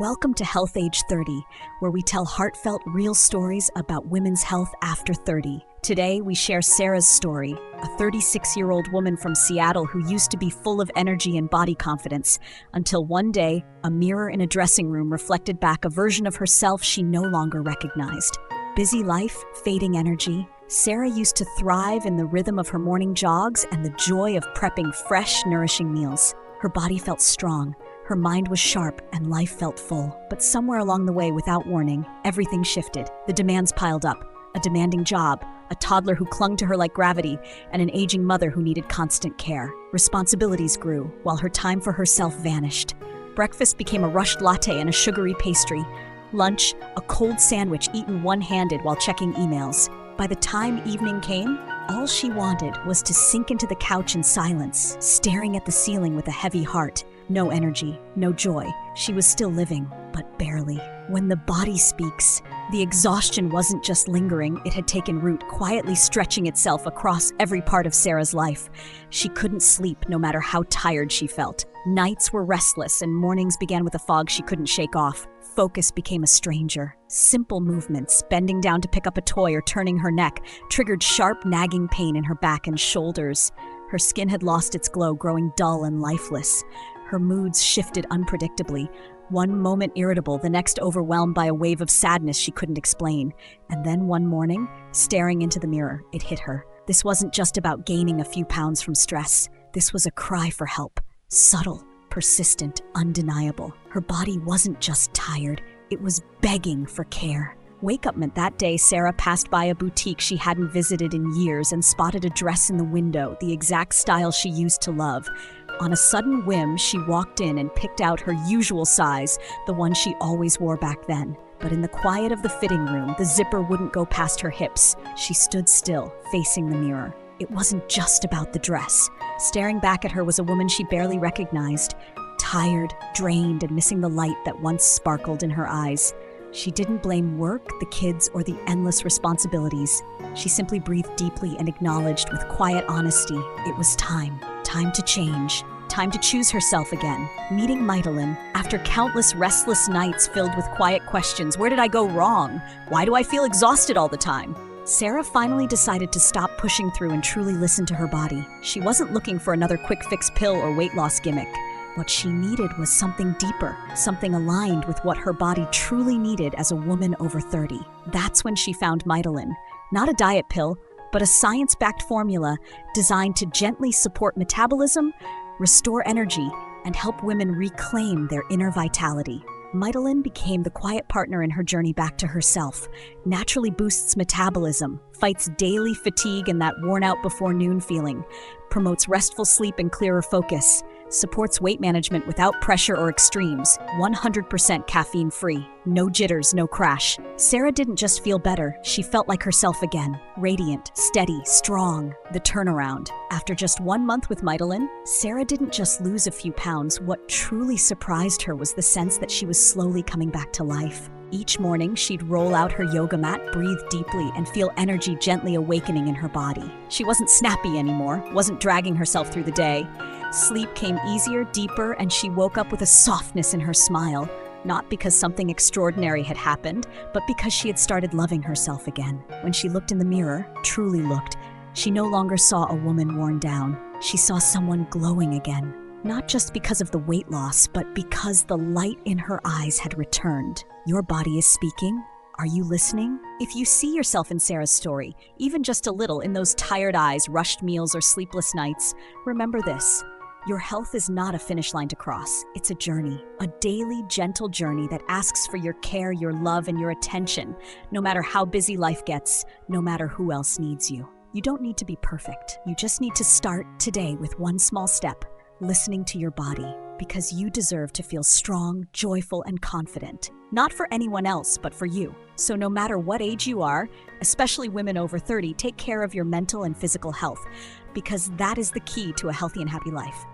Welcome to Health Age 30, where we tell heartfelt, real stories about women's health after 30. Today, we share Sarah's story, a 36-year-old woman from Seattle who used to be full of energy and body confidence, until one day, a mirror in a dressing room reflected back a version of herself she no longer recognized. Busy life, fading energy, Sarah used to thrive in the rhythm of her morning jogs and the joy of prepping fresh, nourishing meals. Her body felt strong. Her mind was sharp and life felt full. But somewhere along the way, without warning, everything shifted. The demands piled up. A demanding job, a toddler who clung to her like gravity, and an aging mother who needed constant care. Responsibilities grew, while her time for herself vanished. Breakfast became a rushed latte and a sugary pastry. Lunch, a cold sandwich eaten one-handed while checking emails. By the time evening came, all she wanted was to sink into the couch in silence, staring at the ceiling with a heavy heart. No energy, no joy. She was still living, but barely. When the body speaks, the exhaustion wasn't just lingering, it had taken root, quietly stretching itself across every part of Sarah's life. She couldn't sleep, no matter how tired she felt. Nights were restless, and mornings began with a fog she couldn't shake off. Focus became a stranger. Simple movements, bending down to pick up a toy or turning her neck, triggered sharp, nagging pain in her back and shoulders. Her skin had lost its glow, growing dull and lifeless. Her moods shifted unpredictably. One moment irritable, the next overwhelmed by a wave of sadness she couldn't explain. And then one morning, staring into the mirror, it hit her. This wasn't just about gaining a few pounds from stress. This was a cry for help. Subtle, persistent, undeniable. Her body wasn't just tired, it was begging for care. Wake-up meant that day Sarah passed by a boutique she hadn't visited in years and spotted a dress in the window, the exact style she used to love. On a sudden whim, she walked in and picked out her usual size, the one she always wore back then. But in the quiet of the fitting room, the zipper wouldn't go past her hips. She stood still, facing the mirror. It wasn't just about the dress. Staring back at her was a woman she barely recognized, tired, drained, and missing the light that once sparkled in her eyes. She didn't blame work, the kids, or the endless responsibilities. She simply breathed deeply and acknowledged with quiet honesty it was time. Time to change. Time to choose herself again. Meeting Mitolyn, after countless restless nights filled with quiet questions. Where did I go wrong? Why do I feel exhausted all the time? Sarah finally decided to stop pushing through and truly listen to her body. She wasn't looking for another quick fix pill or weight loss gimmick. What she needed was something deeper, something aligned with what her body truly needed as a woman over 30. That's when she found Mitolyn. Not a diet pill, but a science-backed formula designed to gently support metabolism, restore energy, and help women reclaim their inner vitality. Mitolyn became the quiet partner in her journey back to herself, naturally boosts metabolism, fights daily fatigue and that worn-out before noon feeling, promotes restful sleep and clearer focus, supports weight management without pressure or extremes, 100% caffeine-free, no jitters, no crash. Sarah didn't just feel better, she felt like herself again. Radiant, steady, strong. The turnaround. After just 1 month with Mitolyn, Sarah didn't just lose a few pounds. What truly surprised her was the sense that she was slowly coming back to life. Each morning, she'd roll out her yoga mat, breathe deeply, and feel energy gently awakening in her body. She wasn't snappy anymore, wasn't dragging herself through the day. Sleep came easier, deeper, and she woke up with a softness in her smile. Not because something extraordinary had happened, but because she had started loving herself again. When she looked in the mirror, truly looked, she no longer saw a woman worn down. She saw someone glowing again. Not just because of the weight loss, but because the light in her eyes had returned. Your body is speaking. Are you listening? If you see yourself in Sarah's story, even just a little in those tired eyes, rushed meals, or sleepless nights, remember this. Your health is not a finish line to cross. It's a journey, a daily, gentle journey that asks for your care, your love, and your attention, no matter how busy life gets, no matter who else needs you. You don't need to be perfect. You just need to start today with one small step, listening to your body, because you deserve to feel strong, joyful, and confident. Not for anyone else, but for you. So no matter what age you are, especially women over 30, take care of your mental and physical health, because that is the key to a healthy and happy life.